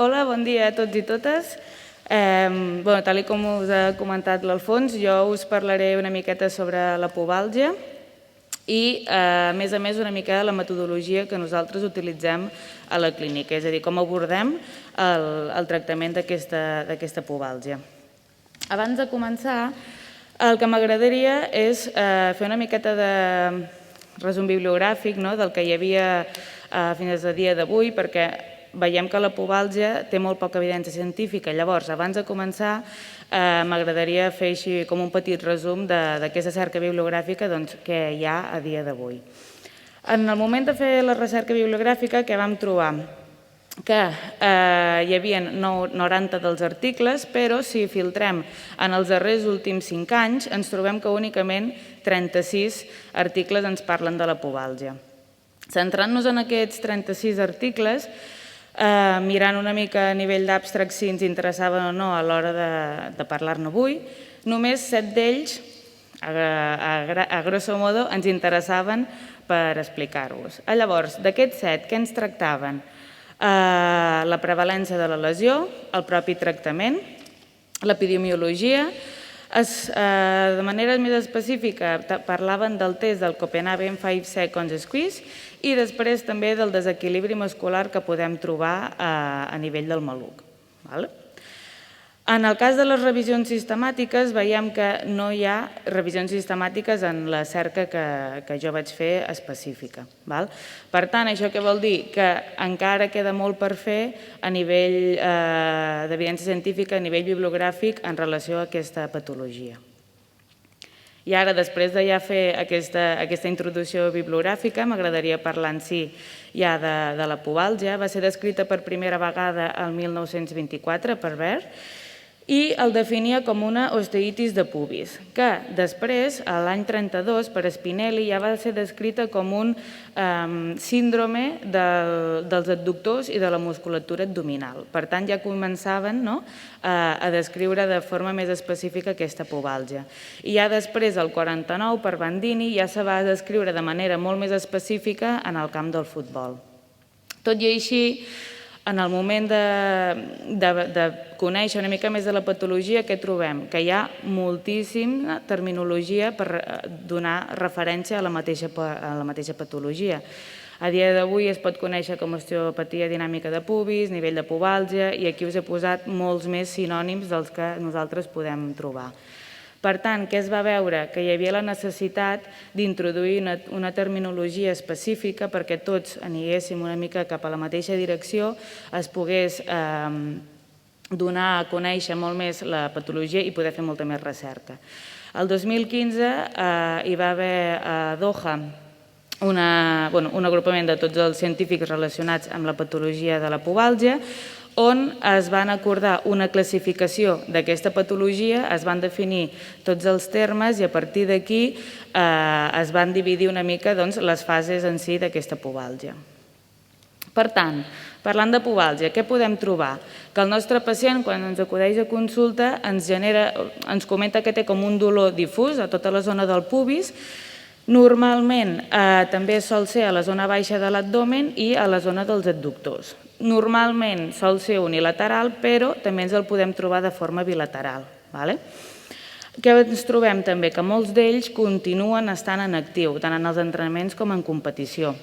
Hola, bon dia a tots i totes. Tal com us ha comentat l'Alfons, jo us parlaré una miqueta sobre la pubàlgia i, a més, una mica de la metodologia que nosaltres utilitzem a la clínica, és a dir, com abordem el tractament d'aquesta pubàlgia. Abans de començar, el que m'agradaria és fer una miqueta de resum bibliogràfic del que hi havia fins a dia d'avui, perquè veiem que la pubàlgia té molt poca evidència científica. Llavors, abans de començar, m'agradaria fer així com un petit resum d'aquesta cerca bibliogràfica que hi ha a dia d'avui. En el moment de fer la recerca bibliogràfica, què vam trobar? Que hi havia 90 dels articles, però si filtrem en els darrers últims 5 anys, ens trobem que únicament 36 articles ens parlen de la pubàlgia. Centrant-nos en aquests 36 articles, mirant una mica a nivell d'abstract si ens interessaven o no a l'hora de parlar-ne avui, només 7 d'ells, a grosso modo, ens interessaven per explicar-vos. Llavors, d'aquests 7, què ens tractaven? La prevalència de la lesió, el propi tractament, l'epidemiologia. De manera més específica parlaven del test del Copenhagen 5 Seconds Squeeze i després també del desequilibri muscular que podem trobar a nivell del maluc. En el cas de les revisions sistemàtiques, veiem que no hi ha revisions sistemàtiques en la cerca que jo vaig fer específica. Per tant, això què vol dir? Que encara queda molt per fer a nivell d'evidència científica, a nivell bibliogràfic, en relació a aquesta patologia. I ara, després de ja fer aquesta introducció bibliogràfica, m'agradaria parlar en si ja de la pubàlgia. Va ser descrita per primera vegada el 1924 per Baer i el definia com una osteitis de pubis, que després, l'any 32, per Spinelli, ja va ser descrita com un síndrome dels adductors i de la musculatura abdominal. Per tant, ja començaven a descriure de forma més específica aquesta pubàlgia. I ja després, el 49, per Bandini, ja se va descriure de manera molt més específica en el camp del futbol. Tot i així, en el moment de conèixer una mica més de la patologia, què trobem? Que hi ha moltíssima terminologia per donar referència a la mateixa patologia. A dia d'avui es pot conèixer com osteopatia dinàmica de pubis, nivell de pubàlgia, i aquí us he posat molts més sinònims dels que nosaltres podem trobar. Per tant, què es va veure? Que hi havia la necessitat d'introduir una terminologia específica perquè tots aniguéssim una mica cap a la mateixa direcció, es pogués donar a conèixer molt més la patologia i poder fer molta més recerca. El 2015 hi va haver a Doha un agrupament de tots els científics relacionats amb la patologia de la pubàlgia, on es van acordar una classificació d'aquesta patologia, es van definir tots els termes i a partir d'aquí es van dividir una mica les fases en si d'aquesta pubàlgia. Per tant, parlant de pubàlgia, què podem trobar? Que el nostre pacient, quan ens acudeix a consulta, ens comenta que té com un dolor difús a tota la zona del pubis. Normalment també sol ser a la zona baixa de l'abdomen i a la zona dels adductors. Normalment sol ser unilateral, però també ens el podem trobar de forma bilateral. Què ens trobem també? Que molts d'ells continuen estant en actiu, tant en els entrenaments com en competició.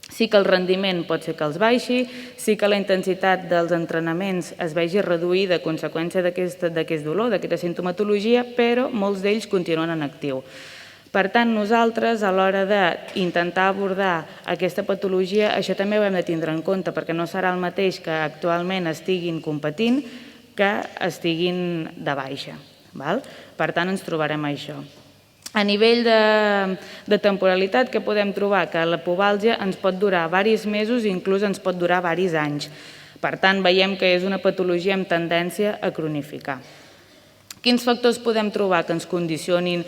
Sí que el rendiment pot ser que els baixi, sí que la intensitat dels entrenaments es vegi reduïda a conseqüència d'aquest dolor, d'aquesta sintomatologia, però molts d'ells continuen en actiu. Per tant, nosaltres, a l'hora d'intentar abordar aquesta patologia, això també ho hem de tindre en compte, perquè no serà el mateix que actualment estiguin competint que estiguin de baixa. Per tant, ens trobarem això. A nivell de temporalitat, què podem trobar? Que la pubàlgia ens pot durar diversos mesos i inclús ens pot durar diversos anys. Per tant, veiem que és una patologia amb tendència a cronificar. Quins factors podem trobar que ens condicionin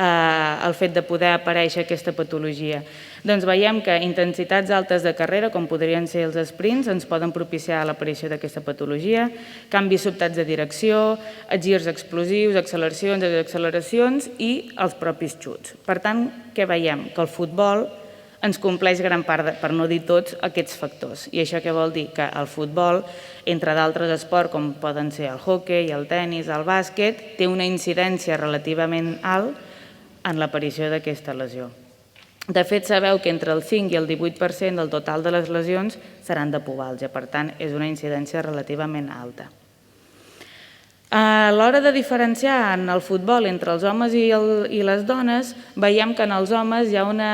el fet de poder aparèixer aquesta patologia? Doncs veiem que intensitats altes de carrera, com podrien ser els sprints, ens poden propiciar l'aparició d'aquesta patologia, canvis sobtats de direcció, girs explosius, acceleracions, desacceleracions i els propis xuts. Per tant, què veiem? Que el futbol ens compleix gran part, per no dir tots, aquests factors. I això què vol dir? Que el futbol, entre d'altres esports com poden ser el hoquei, el tennis, el bàsquet, té una incidència relativament alt en l'aparició d'aquesta lesió. De fet, sabeu que entre el 5 i el 18% del total de les lesions seran de pubalgia, per tant, és una incidència relativament alta. A l'hora de diferenciar en el futbol entre els homes i les dones, veiem que en els homes hi ha una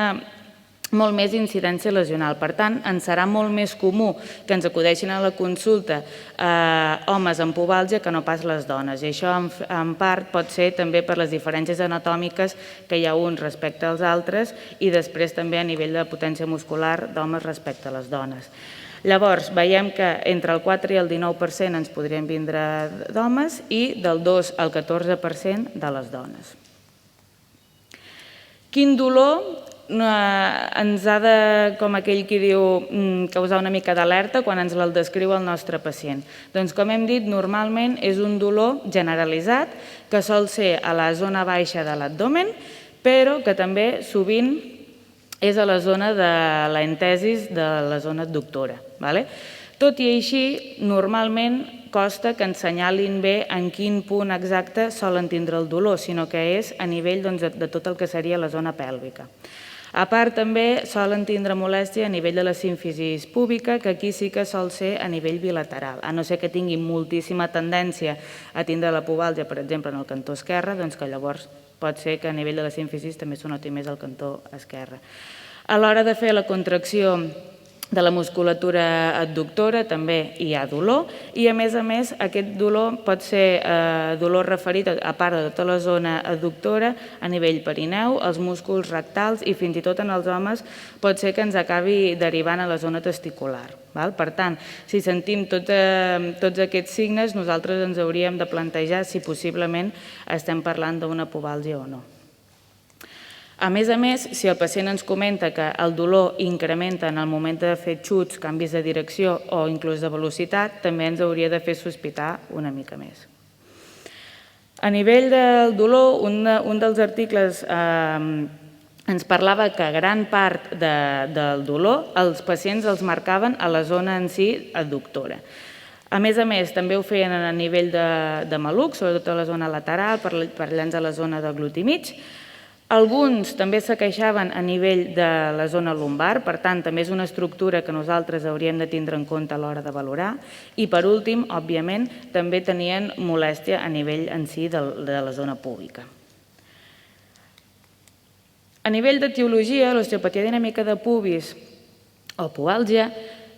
molt més incidència lesional. Per tant, ens serà molt més comú que ens acudeixin a la consulta homes amb pubalgia que no pas les dones. I això, en part, pot ser també per les diferències anatòmiques que hi ha uns respecte als altres i després també a nivell de potència muscular d'homes respecte a les dones. Llavors, veiem que entre el 4 i el 19% ens podrien vindre d'homes i del 2 al 14% de les dones. Quin dolor ens ha de, com aquell qui diu, causar una mica d'alerta quan ens el descriu el nostre pacient? Doncs, com hem dit, normalment és un dolor generalitzat que sol ser a la zona baixa de l'abdomen, però que també sovint és a la zona de l'entesis de la zona adductora. Tot i així, normalment costa que ens senyalin bé en quin punt exacte solen tindre el dolor, sinó que és a nivell de tot el que seria la zona pèlvica. A part, també solen tindre molèstia a nivell de la símfisi púbica, que aquí sí que sol ser a nivell bilateral, a no ser que tinguin moltíssima tendència a tindre la pubalgia, per exemple, en el cantó esquerre, doncs que llavors pot ser que a nivell de la símfisi també s'ho noti més al cantó esquerre. A l'hora de fer la contracció de la musculatura adductora també hi ha dolor i, a més, aquest dolor pot ser dolor referit, a part de tota la zona adductora, a nivell perineu, els músculs rectals i fins i tot en els homes pot ser que ens acabi derivant a la zona testicular. Per tant, si sentim tots aquests signes, nosaltres ens hauríem de plantejar si possiblement estem parlant d'una pubalgia o no. A més, si el pacient ens comenta que el dolor incrementa en el moment de fer xuts, canvis de direcció o inclús de velocitat, també ens hauria de fer sospitar una mica més. A nivell del dolor, un dels articles ens parlava que gran part del dolor els pacients els marcaven a la zona en si adductora. A més, també ho feien a nivell de maluc, sobretot a la zona lateral, per llenç a la zona del gluti mig. Alguns també se queixaven a nivell de la zona lumbar, per tant, també és una estructura que nosaltres hauríem de tindre en compte a l'hora de valorar. I, per últim, òbviament, també tenien molèstia a nivell en si de la zona púbica. A nivell d'etiologia, l'osteopatia dinàmica de pubis o pubalgia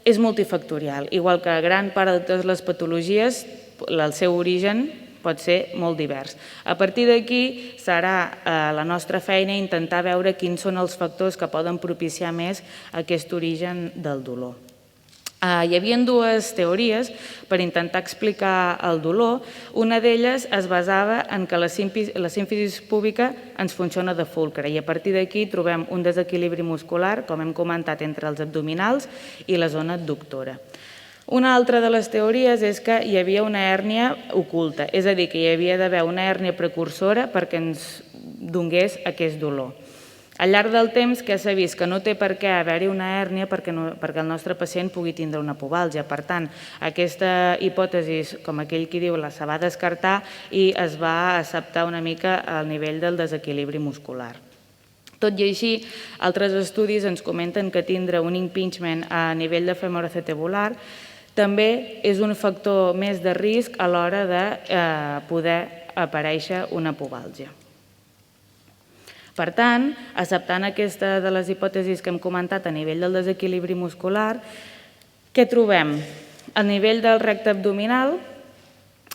és multifactorial, igual que gran part de totes les patologies, el seu origen pot ser molt divers. A partir d'aquí serà la nostra feina intentar veure quins són els factors que poden propiciar més aquest origen del dolor. Hi havia dues teories per intentar explicar el dolor. Una d'elles es basava en que la símfisi púbica ens funciona de fulcre i a partir d'aquí trobem un desequilibri muscular, com hem comentat, entre els abdominals i la zona adductora. Una altra de les teories és que hi havia una hèrnia oculta, és a dir, que hi havia d'haver una hèrnia precursora perquè ens donés aquest dolor. Al llarg del temps que s'ha vist que no té per què haver-hi una hèrnia perquè el nostre pacient pugui tindre una pubalgia. Per tant, aquesta hipòtesi, com aquell qui diu, se va descartar i es va acceptar una mica al nivell del desequilibri muscular. Tot i així, altres estudis ens comenten que tindre un impingement a nivell de femoroacetabular també és un factor més de risc a l'hora de poder aparèixer una pubalgia. Per tant, acceptant aquesta de les hipòtesis que hem comentat a nivell del desequilibri muscular, què trobem? A nivell del recte abdominal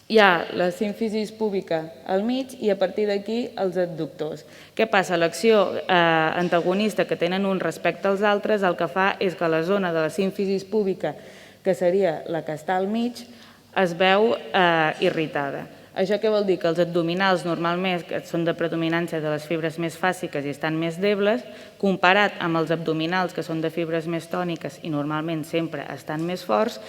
hi ha la símfisi púbica al mig i a partir d'aquí els adductors. Què passa? L'acció antagonista que tenen uns respecte als altres el que fa és que la zona de la símfisi púbica, que seria la que està al mig, es veu irritada. Això què vol dir? Que els abdominals normalment són de predominància de les fibres més fàsiques i estan més debles, comparat amb els abdominals que són de fibres més tòniques i normalment sempre estan més forts,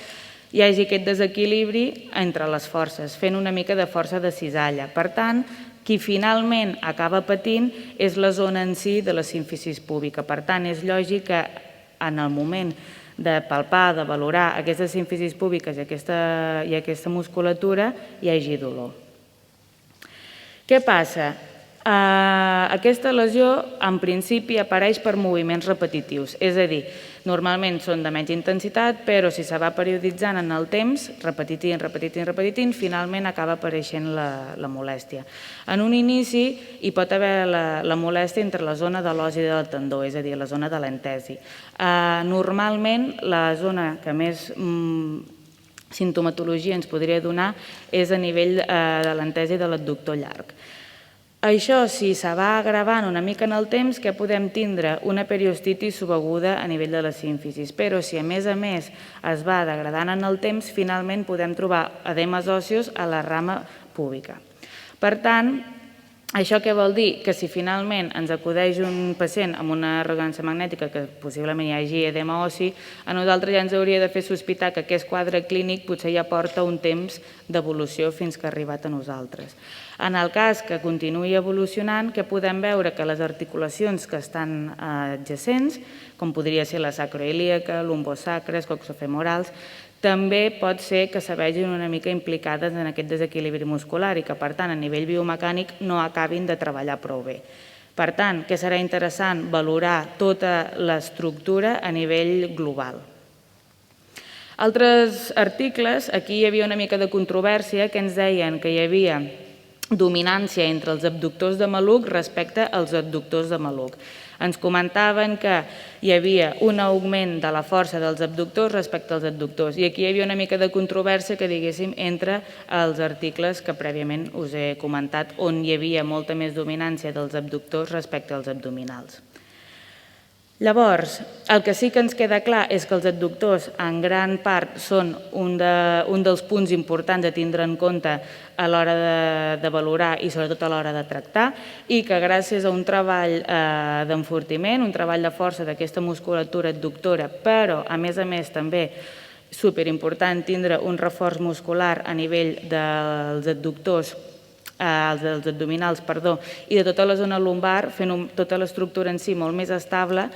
hi hagi aquest desequilibri entre les forces, fent una mica de força de cisalla. Per tant, Qui finalment acaba patint és la zona en si de la símfisi púbica. Per tant, és lògic que en el moment de palpar, de valorar aquestes símfisis púbiques i aquesta musculatura hi hagi dolor. Què passa? Aquesta lesió en principi apareix per moviments repetitius, és a dir, normalment són de menys intensitat, però si se va perioditzant en el temps, repetint, finalment acaba apareixent la molèstia. En un inici hi pot haver la molèstia entre la zona de l'os i del tendó, és a dir, la zona de l'entesi. Normalment la zona que més sintomatologia ens podria donar és a nivell de l'entesi de l'adductor llarg. Això, si se va agravant una mica en el temps, que podem tindre una periostitis subaguda a nivell de la símfisis, però si a més es va degradant en el temps, finalment podem trobar edemes òsseos a la rama púbica. Per tant, això què vol dir? Que si finalment ens acudeix un pacient amb una ressonància magnètica que possiblement hi hagi edema ossi, a nosaltres ja ens hauria de fer sospitar que aquest quadre clínic potser ja porta un temps d'evolució fins que ha arribat a nosaltres. En el cas que continuï evolucionant, que podem veure que les articulacions que estan adjacents, com podria ser la sacroilíaca, lumbosacres, coxofemorals, també pot ser que se vegin una mica implicades en aquest desequilibri muscular i que, per tant, a nivell biomecànic no acabin de treballar prou bé. Per tant, què serà interessant? Valorar tota l'estructura a nivell global. Altres articles, aquí hi havia una mica de controvèrsia que ens deien que hi havia dominància entre els abductors de maluc respecte als adductors de maluc. Ens comentaven que hi havia un augment de la força dels abductors respecte als adductors i aquí hi havia una mica de controvèrsia que diguéssim entre els articles que prèviament us he comentat on hi havia molta més dominància dels abductors respecte als abdominals. Llavors, el que sí que ens queda clar és que els adductors en gran part són un dels punts importants a tindre en compte a l'hora de valorar i sobretot a l'hora de tractar i que gràcies a un treball d'enfortiment, un treball de força d'aquesta musculatura adductora, però a més també superimportant tindre un reforç muscular a nivell dels adductors dels abdominals, i de tota la zona lumbar, fent tota l'estructura en si molt més estable,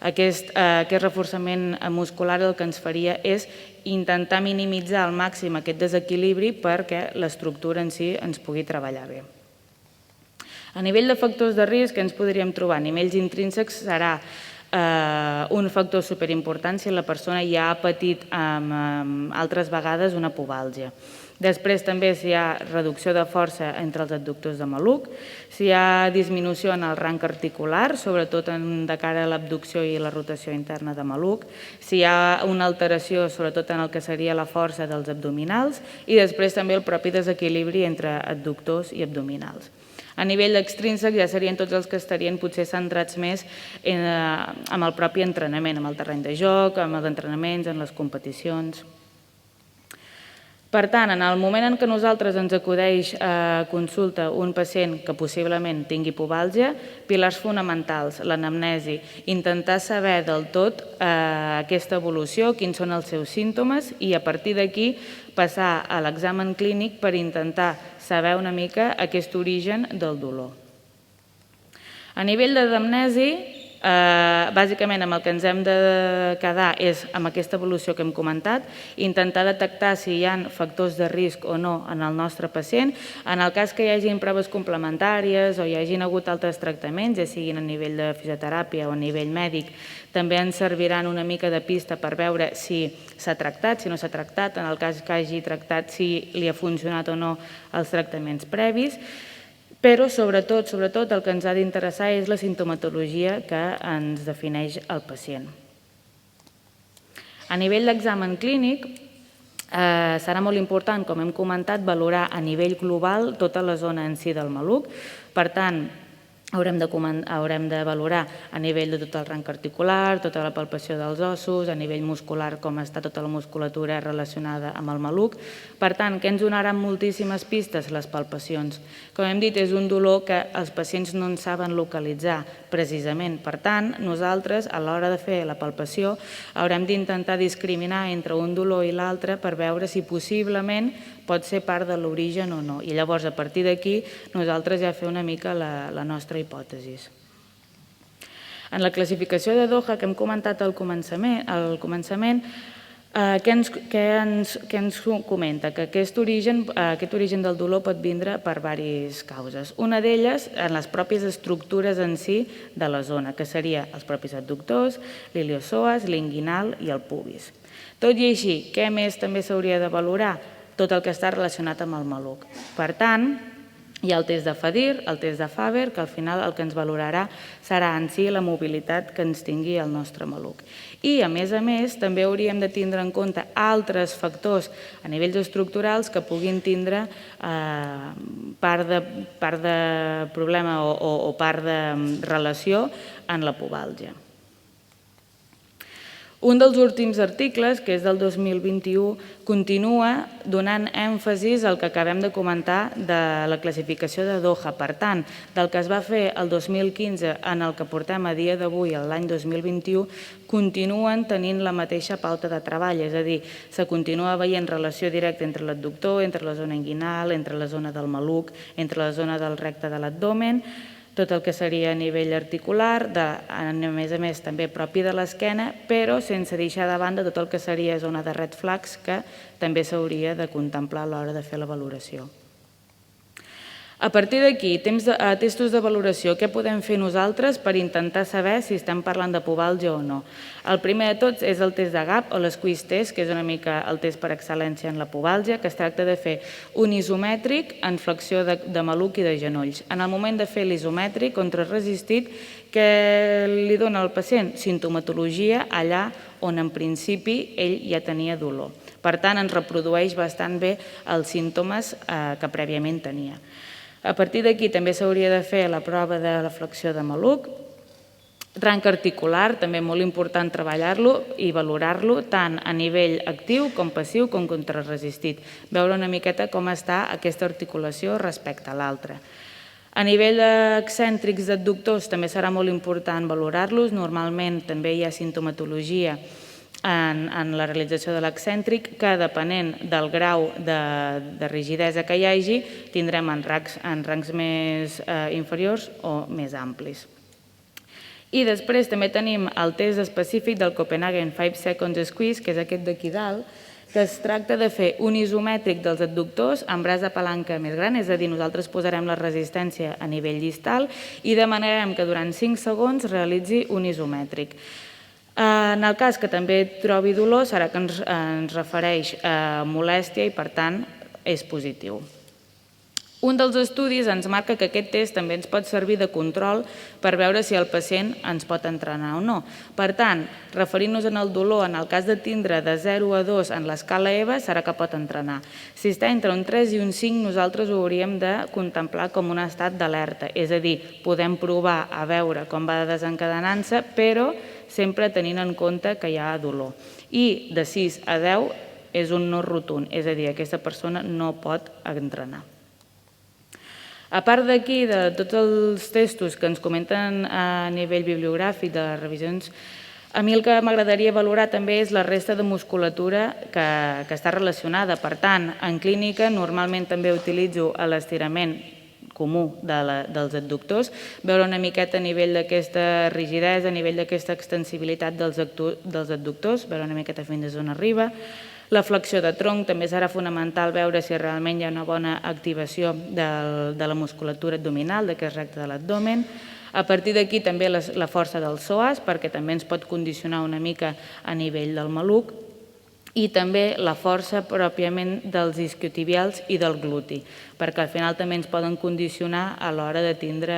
aquest reforçament muscular el que ens faria és intentar minimitzar al màxim aquest desequilibri perquè l'estructura en si ens pugui treballar bé. A nivell de factors de risc que ens podríem trobar a nivells intrínsecs serà un factor superimportant si la persona ja ha patit altres vegades una pubàlgia. Després també si hi ha reducció de força entre els adductors de maluc, si hi ha disminució en el rang articular, sobretot de cara a l'abducció i la rotació interna de maluc, si hi ha una alteració sobretot en el que seria la força dels abdominals i després també el propi desequilibri entre adductors i abdominals. A nivell extrínsec ja serien tots els que estarien potser centrats més amb el propi entrenament, amb el terreny de joc, amb els entrenaments, en les competicions. Per tant, en el moment en què nosaltres ens acudeix a consulta un pacient que possiblement tingui pubàlgia, pilars fonamentals, l'anamnesi, intentar saber del tot aquesta evolució, quins són els seus símptomes i a partir d'aquí passar a l'examen clínic per intentar saber una mica aquest origen del dolor. A nivell d'anamnesi, bàsicament amb el que ens hem de quedar és amb aquesta evolució que hem comentat, intentar detectar si hi ha factors de risc o no en el nostre pacient. En el cas que hi hagin proves complementàries o hi hagin hagut altres tractaments, ja siguin a nivell de fisioteràpia o a nivell mèdic, també ens serviran una mica de pista per veure si s'ha tractat, si no s'ha tractat, en el cas que hagi tractat si li ha funcionat o no els tractaments previs. Però, sobretot, el que ens ha d'interessar és la sintomatologia que ens defineix el pacient. A nivell d'examen clínic, serà molt important, com hem comentat, valorar a nivell global tota la zona en si del maluc. Per tant, haurem de valorar a nivell de tot el ranc articular, tota la palpació dels ossos, a nivell muscular com està tota la musculatura relacionada amb el maluc. Per tant, què ens donaran moltíssimes pistes? Les palpacions. Com hem dit, és un dolor que els pacients no en saben localitzar precisament. Per tant, nosaltres, a l'hora de fer la palpació, haurem d'intentar discriminar entre un dolor i l'altre per veure si possiblement pot ser part de l'origen o no. I llavors, a partir d'aquí, nosaltres ja fer una mica la nostra hipòtesi. En la classificació de Doha, que hem comentat al començament, què ens comenta? Que aquest origen del dolor pot vindre per diverses causes. Una d'elles, en les pròpies estructures en si de la zona, que seria els propis adductors, l'iliosoas, l'inguinal i el pubis. Tot i així, què més també s'hauria de valorar? Tot el que està relacionat amb el maluc. Per tant, hi ha el test de Fadir, el test de Faber, que al final el que ens valorarà serà en si la mobilitat que ens tingui el nostre maluc. I, a més, també hauríem de tindre en compte altres factors a nivells estructurals que puguin tindre part de problema o part de relació en la pubàlgia. Un dels últims articles, que és del 2021, continua donant èmfasis al que acabem de comentar de la classificació de Doha. Per tant, del que es va fer el 2015 en el que portem a dia d'avui, l'any 2021, continuen tenint la mateixa pauta de treball, és a dir, se continua veient relació directa entre l'adductor, entre la zona inguinal, entre la zona del maluc, entre la zona del recte de l'abdomen, tot el que seria a nivell articular, a més també propi de l'esquena, però sense deixar de banda tot el que seria zona de red flags que també s'hauria de contemplar a l'hora de fer la valoració. A partir d'aquí, testos de valoració, què podem fer nosaltres per intentar saber si estem parlant de pubàlgia o no? El primer de tots és el test de Gap o l'squeeze test, que és una mica el test per excel·lència en la pubàlgia, que es tracta de fer un isomètric en flexió de maluc i de genolls. En el moment de fer l'isomètric contrarresistit, què li dona al pacient? Sintomatologia allà on en principi ell ja tenia dolor. Per tant, ens reprodueix bastant bé els símptomes que prèviament tenia. A partir d'aquí també s'hauria de fer la prova de la flexió de maluc. Ranc articular, també molt important treballar-lo i valorar-lo tant a nivell actiu com passiu com contrarresistit. Veure una miqueta com està aquesta articulació respecte a l'altra. A nivell excèntrics d'adductors també serà molt important valorar-los. Normalment també hi ha sintomatologia en la realització de l'excèntric, que depenent del grau de rigidesa que hi hagi, tindrem en rangs més inferiors o més amplis. I després també tenim el test específic del Copenhagen 5 Seconds Squeeze, que és aquest d'aquí dalt, que es tracta de fer un isomètric dels adductors amb braç de palanca més gran, és a dir, nosaltres posarem la resistència a nivell distal i demanarem que durant 5 segons realitzi un isomètric. En el cas que també trobi dolor, serà que ens refereix a molèstia i, per tant, és positiu. Un dels estudis ens marca que aquest test també ens pot servir de control per veure si el pacient ens pot entrenar o no. Per tant, referint-nos al dolor, en el cas de tindre de 0 a 2 en l'escala EVA, serà que pot entrenar. Si està entre un 3 i un 5, nosaltres ho hauríem de contemplar com un estat d'alerta. És a dir, podem provar a veure com va desencadenant-se, però sempre tenint en compte que hi ha dolor. I de 6 a 10 és un no rotund, és a dir, aquesta persona no pot entrenar. A part d'aquí, de tots els testos que ens comenten a nivell bibliogràfic de les revisions, a mi el que m'agradaria valorar també és la resta de musculatura que està relacionada. Per tant, en clínica normalment també utilitzo l'estirament comú dels adductors, veure una miqueta a nivell d'aquesta rigidesa, a nivell d'aquesta extensibilitat dels adductors, veure una miqueta fins on arriba. La flexió de tronc també serà fonamental veure si realment hi ha una bona activació de la musculatura abdominal, d'aquest recte de l'abdomen. A partir d'aquí també la força del psoas, perquè també ens pot condicionar una mica a nivell del maluc, i també la força pròpiament dels isquiotibials i del gluti, perquè al final també ens poden condicionar a l'hora de tindre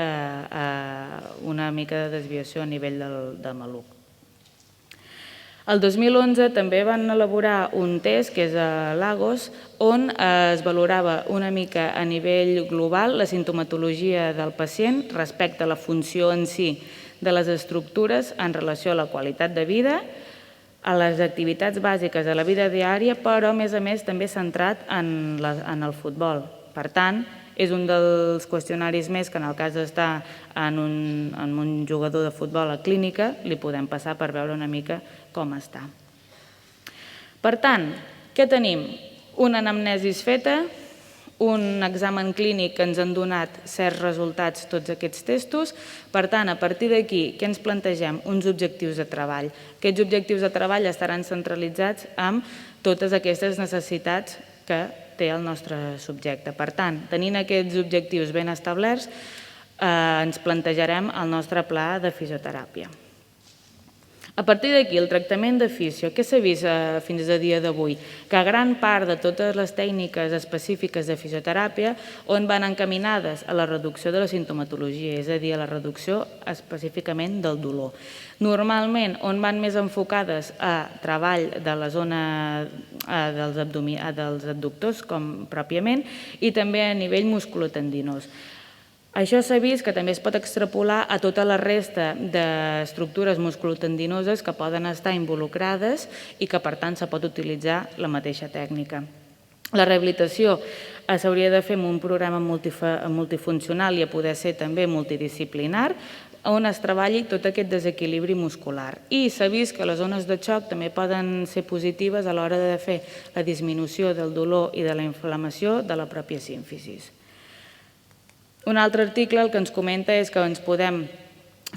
una mica de desviació a nivell del maluc. El 2011 també van elaborar un test, que és a Lagos, on es valorava una mica a nivell global la sintomatologia del pacient respecte a la funció en si de les estructures en relació a la qualitat de vida, a les activitats bàsiques de la vida diària, però a més també centrat en el futbol. Per tant, és un dels qüestionaris més que en el cas d'estar en un jugador de futbol a clínica li podem passar per veure una mica com està. Per tant, què tenim? Una anamnesis feta, un examen clínic que ens han donat certs resultats tots aquests testos. Per tant, a partir d'aquí, què ens plantegem? Uns objectius de treball. Aquests objectius de treball estaran centralitzats amb totes aquestes necessitats que té el nostre subjecte. Per tant, tenint aquests objectius ben establerts, ens plantejarem el nostre pla de fisioteràpia. A partir d'aquí, el tractament de fisio, què s'ha vist fins a dia d'avui? Que gran part de totes les tècniques específiques de fisioteràpia on van encaminades a la reducció de la sintomatologia, és a dir, a la reducció específicament del dolor. Normalment, on van més enfocades a treball de la zona dels adductors, com pròpiament, i també a nivell musculotendinós. Això s'ha vist que també es pot extrapolar a tota la resta d'estructures musculotendinoses que poden estar involucrades i que, per tant, se pot utilitzar la mateixa tècnica. La rehabilitació s'hauria de fer amb un programa multifuncional i a poder ser també multidisciplinar, on es treballi tot aquest desequilibri muscular. I s'ha vist que les zones de xoc també poden ser positives a l'hora de fer la disminució del dolor i de la inflamació de la pròpia símfisis. Un altre article el que ens comenta és que ens podem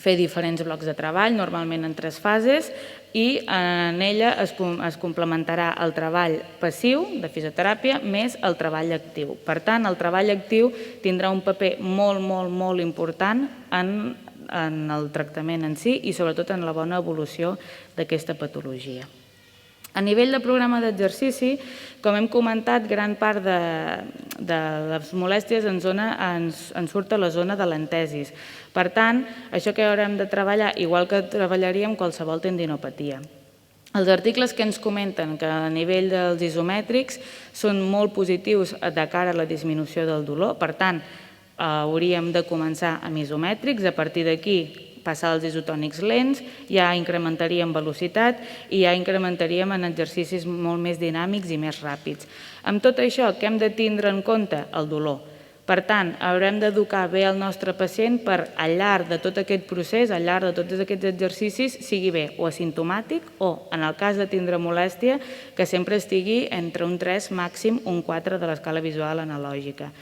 fer diferents blocs de treball, normalment en 3 fases, i en ella es complementarà el treball passiu de fisioteràpia més el treball actiu. Per tant, el treball actiu tindrà un paper molt important en el tractament en si i sobretot en la bona evolució d'aquesta patologia. A nivell de programa d'exercici, com hem comentat, gran part de les molèsties ens surt a la zona de l'entesis. Per tant, això que haurem de treballar, igual que treballaríem qualsevol tendinopatia. Els articles que ens comenten que a nivell dels isomètrics són molt positius de cara a la disminució del dolor, per tant, hauríem de començar amb isomètrics, a partir d'aquí passar als isotònics lents, ja incrementaríem velocitat i ja incrementaríem en exercicis molt més dinàmics i més ràpids. Amb tot això, què hem de tindre en compte? El dolor. Per tant, haurem d'educar bé el nostre pacient per, al llarg de tot aquest procés, al llarg de tots aquests exercicis, sigui bé o asimptomàtic o, en el cas de tindre molèstia, que sempre estigui entre un 3, màxim un 4 de l'escala visual analògica.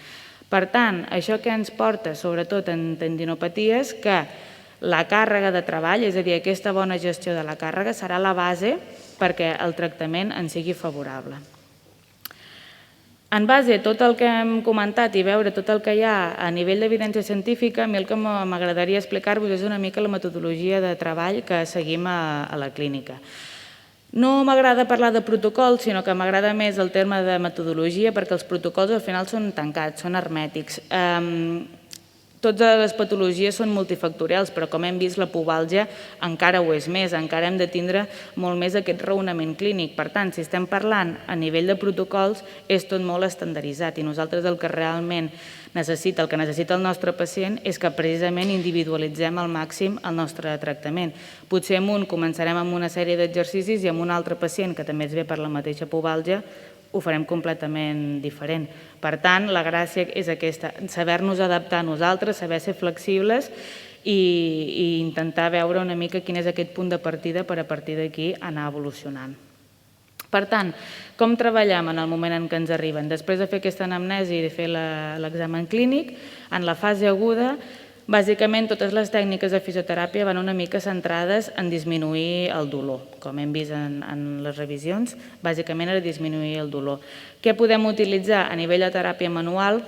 Per tant, això que ens porta, sobretot en tendinopaties, que la càrrega de treball, és a dir, aquesta bona gestió de la càrrega, serà la base perquè el tractament en sigui favorable. En base a tot el que hem comentat i veure tot el que hi ha a nivell d'evidència científica, a mi el que m'agradaria explicar-vos és una mica la metodologia de treball que seguim a la clínica. No m'agrada parlar de protocol, sinó que m'agrada més el terme de metodologia perquè els protocols al final són tancats, són hermètics. Totes les patologies són multifactorials, però com hem vist la pubalgia encara ho és més, encara hem de tindre molt més aquest raonament clínic. Per tant, si estem parlant a nivell de protocols, és tot molt estandarditzat i nosaltres el que realment necessita el nostre pacient és que precisament individualitzem al màxim el nostre tractament. Potser amb un començarem amb una sèrie d'exercicis i amb un altre pacient que també es ve per la mateixa pubalgia ho farem completament diferent. Per tant, la gràcia és aquesta, saber-nos adaptar a nosaltres, saber ser flexibles i intentar veure una mica quin és aquest punt de partida per a partir d'aquí anar evolucionant. Per tant, com treballem en el moment en què ens arriben? Després de fer aquesta anamnesi i de fer l'examen clínic, en la fase aguda, bàsicament totes les tècniques de fisioteràpia van una mica centrades en disminuir el dolor. Com hem vist en les revisions, bàsicament era disminuir el dolor. Què podem utilitzar a nivell de teràpia manual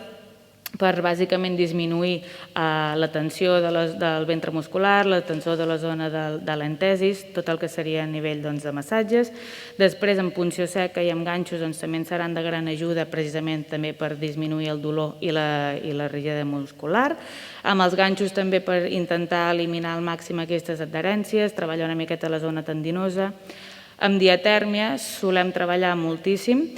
per bàsicament disminuir la tensió del ventre muscular, la tensió de la zona de l'entesis, tot el que seria a nivell de massatges. Després, amb punció seca i amb ganxos, també seran de gran ajuda precisament també per disminuir el dolor i la rigidesa muscular. Amb els ganxos també per intentar eliminar al màxim aquestes adherències, treballar una miqueta la zona tendinosa. Amb diatèrmia solem treballar moltíssim,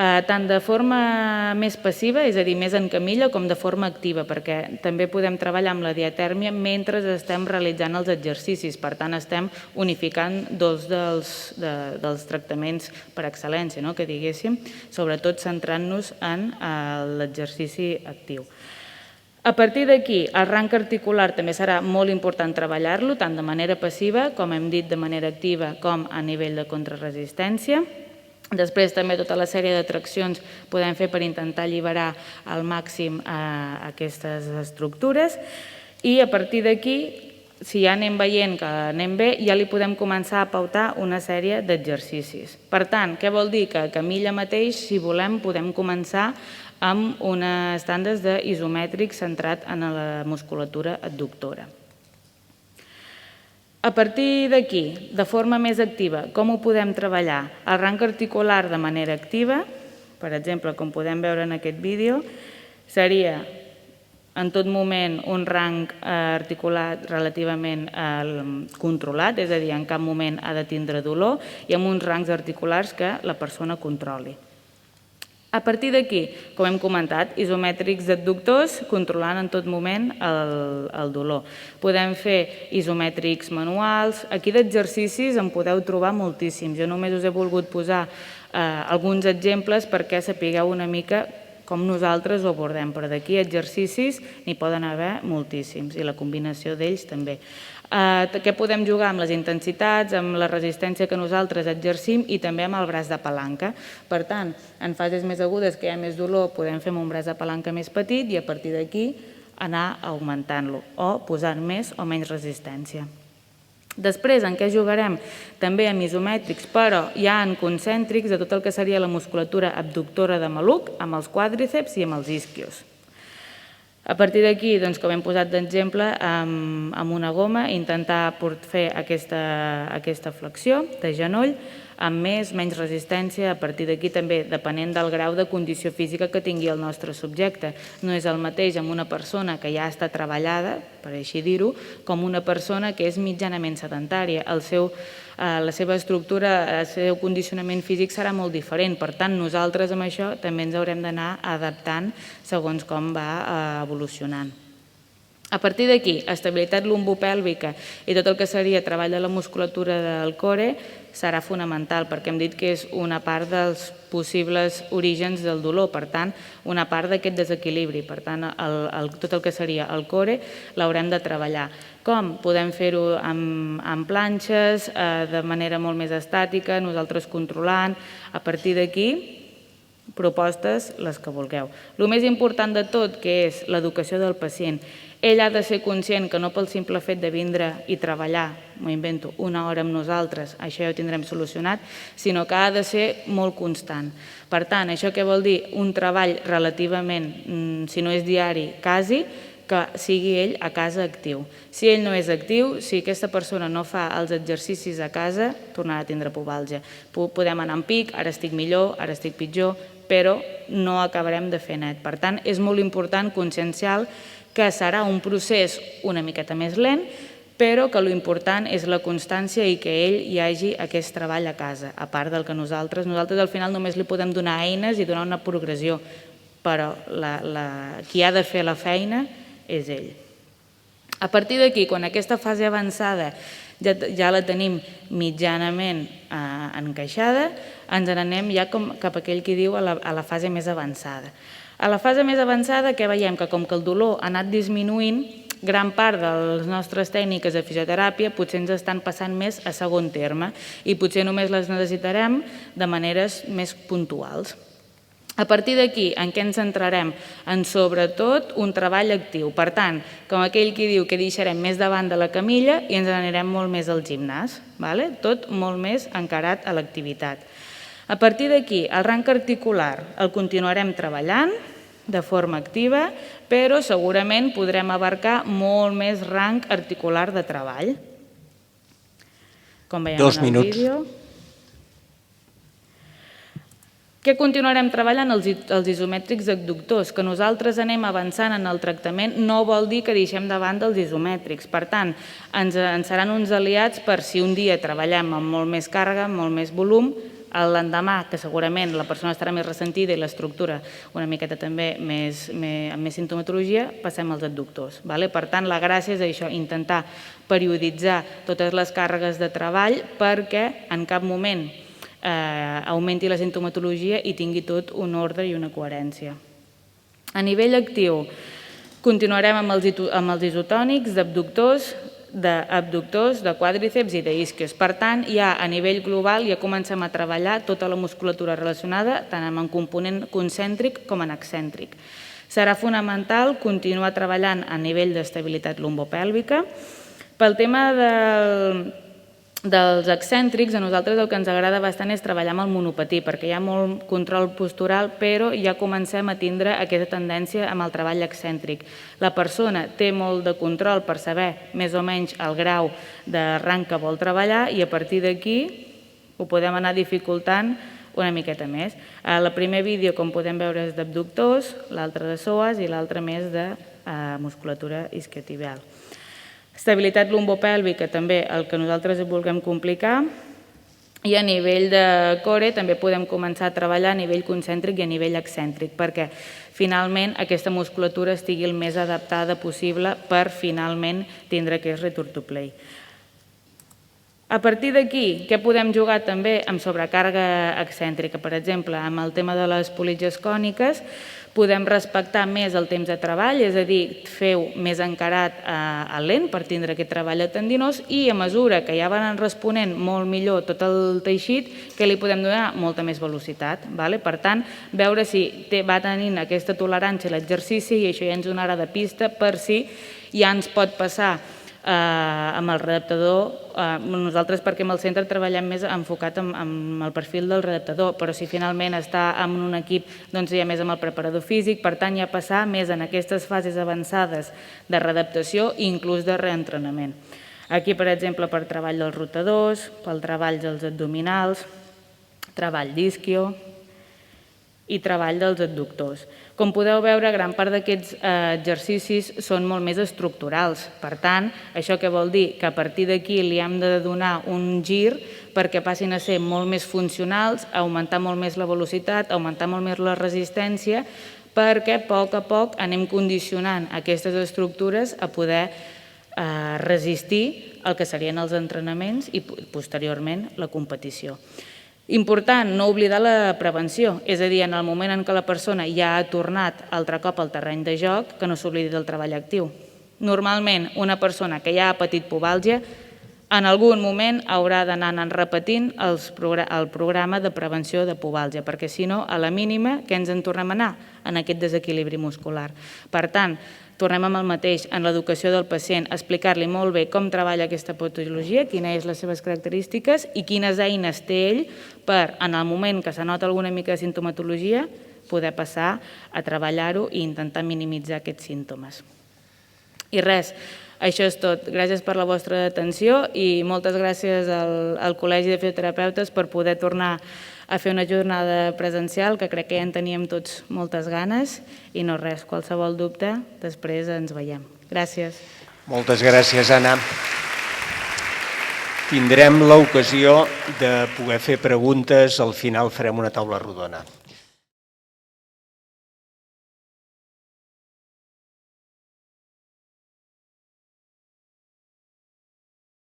tant de forma més passiva, és a dir, més en camilla, com de forma activa, perquè també podem treballar amb la diatèrmia mentre estem realitzant els exercicis. Per tant, estem unificant dos dels tractaments per excel·lència, que diguéssim, sobretot centrant-nos en l'exercici actiu. A partir d'aquí, el rang articular també serà molt important treballar-lo, tant de manera passiva, com hem dit, de manera activa, com a nivell de contrarresistència. Després també tota la sèrie de traccions podem fer per intentar alliberar al màxim aquestes estructures i a partir d'aquí, si ja anem veient que anem bé, ja li podem començar a pautar una sèrie d'exercicis. Per tant, què vol dir? Que a camilla mateix, si volem, podem començar amb uns estàndards d'isomètric centrat en la musculatura adductora. A partir d'aquí, de forma més activa, com ho podem treballar? El rang articular de manera activa, per exemple, com podem veure en aquest vídeo, seria en tot moment un rang articulat relativament controlat, és a dir, en cap moment ha de tindre dolor, i amb uns rangs articulars que la persona controli. A partir d'aquí, com hem comentat, isomètrics adductors controlant en tot moment el dolor. Podem fer isomètrics manuals. Aquí d'exercicis en podeu trobar moltíssims. Jo només us he volgut posar alguns exemples perquè sapigueu una mica com nosaltres ho abordem, però d'aquí exercicis n'hi poden haver moltíssims i la combinació d'ells també. Què podem jugar? Amb les intensitats, amb la resistència que nosaltres exercim i també amb el braç de palanca. Per tant, en fases més agudes que hi ha més dolor podem fer amb un braç de palanca més petit i a partir d'aquí anar augmentant-lo o posant més o menys resistència. Després, en què jugarem? També amb isomètrics, però ja en concèntrics de tot el que seria la musculatura abductora de maluc, amb els quàdriceps i amb els isquios. A partir d'aquí, com hem posat d'exemple, amb una goma, intentar fer aquesta flexió de genoll amb més, menys resistència. A partir d'aquí també, depenent del grau de condició física que tingui el nostre subjecte. No és el mateix amb una persona que ja està treballada, per així dir-ho, com una persona que és mitjanament sedentària. La seva estructura, el seu condicionament físic serà molt diferent. Per tant, nosaltres amb això també ens haurem d'anar adaptant segons com va evolucionant. A partir d'aquí, estabilitat lumbopèlvica i tot el que seria treball de la musculatura del core serà fonamental perquè hem dit que és una part dels possibles orígens del dolor, per tant, una part d'aquest desequilibri. Per tant, tot el que seria el core l'haurem de treballar. Com? Podem fer-ho amb planxes, de manera molt més estàtica, nosaltres controlant. A partir d'aquí, propostes les que vulgueu. El més important de tot, que és l'educació del pacient. Ell ha de ser conscient que no pel simple fet de vindre i treballar, m'ho invento, una hora amb nosaltres, això ja ho tindrem solucionat, sinó que ha de ser molt constant. Per tant, això què vol dir? Un treball relativament, si no és diari, quasi, que sigui ell a casa actiu. Si ell no és actiu, si aquesta persona no fa els exercicis a casa, tornarà a tindre pubalgia. Podem anar en pic, ara estic millor, ara estic pitjor, però no acabarem de fer net. Per tant, és molt important conscienciar que serà un procés una miqueta més lent, però que l'important és la constància i que ell hi hagi aquest treball a casa, a part del que nosaltres al final només li podem donar eines i donar una progressió, però qui ha de fer la feina és ell. A partir d'aquí, quan aquesta fase avançada ja la tenim mitjanament encaixada, ens n'anem ja cap a aquell que diu a la fase més avançada. A la fase més avançada, què veiem? Que com que el dolor ha anat disminuint, gran part de les nostres tècniques de fisioteràpia potser ens estan passant més a segon terme i potser només les necessitarem de maneres més puntuals. A partir d'aquí, en què ens centrarem? En sobretot un treball actiu. Per tant, com aquell qui diu que deixarem més davant de la camilla i ens n'anirem molt més al gimnàs. Tot molt més encarat a l'activitat. A partir d'aquí, el rang articular el continuarem treballant de forma activa, però segurament podrem abarcar molt més rang articular de treball. Com veiem en el vídeo. Què continuarem treballant? Els isomètrics abductors. Que nosaltres anem avançant en el tractament no vol dir que deixem de banda els isomètrics. Per tant, ens seran uns aliats per si un dia treballem amb molt més càrrega, amb molt més volum, l'endemà, que segurament la persona estarà més ressentida i l'estructura una miqueta també amb més sintomatologia, passem als adductors. Per tant, la gràcia és això, intentar perioditzar totes les càrregues de treball perquè en cap moment augmenti la sintomatologia i tingui tot un ordre i una coherència. A nivell actiu, continuarem amb els isotònics d'abductors, de quàdriceps i d'isquios. Per tant, ja a nivell global ja comencem a treballar tota la musculatura relacionada tant amb el component concèntric com en excèntric. Serà fonamental continuar treballant a nivell d'estabilitat lumbopèlvica. Pel tema dels excèntrics, a nosaltres el que ens agrada bastant és treballar amb el monopatí, perquè hi ha molt control postural, però ja comencem a tindre aquesta tendència amb el treball excèntric. La persona té molt de control per saber més o menys el grau de rang que vol treballar i a partir d'aquí ho podem anar dificultant una miqueta més. El primer vídeo, com podem veure, és d'abductors, l'altre de psoas i l'altre més de musculatura isquiotibial. Estabilitat lumbopèlvica, també el que nosaltres vulguem complicar, i a nivell de core també podem començar a treballar a nivell concèntric i a nivell excèntric, perquè finalment aquesta musculatura estigui el més adaptada possible per finalment tindre aquest return to play. A partir d'aquí, què podem jugar també amb sobrecàrrega excèntrica? Per exemple, amb el tema de les politges còniques, podem respectar més el temps de treball, és a dir, feu més encarat a lent per tindre aquest treball tendinós i a mesura que ja van responent molt millor tot el teixit, que li podem donar molta més velocitat. Per tant, veure si va tenint aquesta tolerància a l'exercici i això ja ens donarà de pista per si ja ens pot passar amb el readaptador. Nosaltres perquè amb el centre treballem més enfocat amb el perfil del readaptador, però si finalment està en un equip doncs ja més amb el preparador físic, per tant ja passar més en aquestes fases avançades de readaptació i inclús de reentrenament. Aquí, per exemple, per treball dels rotadors, pel treball dels abdominals, treball d'isquio i treball dels adductors. Com podeu veure, gran part d'aquests exercicis són molt més estructurals. Per tant, això què vol dir? Que a partir d'aquí li hem de donar un gir perquè passin a ser molt més funcionals, augmentar molt més la velocitat, augmentar molt més la resistència, perquè a poc anem condicionant aquestes estructures a poder resistir el que serien els entrenaments i posteriorment la competició. Important, no oblidar la prevenció, és a dir, en el moment en què la persona ja ha tornat altre cop al terreny de joc, que no s'oblidi del treball actiu. Normalment, una persona que ja ha patit pubalgia, en algun moment haurà d'anar repetint el programa de prevenció de pubalgia, perquè si no, a la mínima, què ens en tornem a anar? En aquest desequilibri muscular. Per tant, tornem amb el mateix, en l'educació del pacient, explicar-li molt bé com treballa aquesta patologia, quines són les seves característiques i quines eines té ell per, en el moment que s'anota alguna mica de sintomatologia, poder passar a treballar-ho i intentar minimitzar aquests símptomes. I res, això és tot. Gràcies per la vostra atenció i moltes gràcies al Col·legi de Fisioterapeutes per poder tornar a fer una jornada presencial, que crec que ja en teníem tots moltes ganes, i no res, qualsevol dubte, després ens veiem. Gràcies. Moltes gràcies, Anna. Tindrem l'ocasió de poder fer preguntes, al final farem una taula rodona.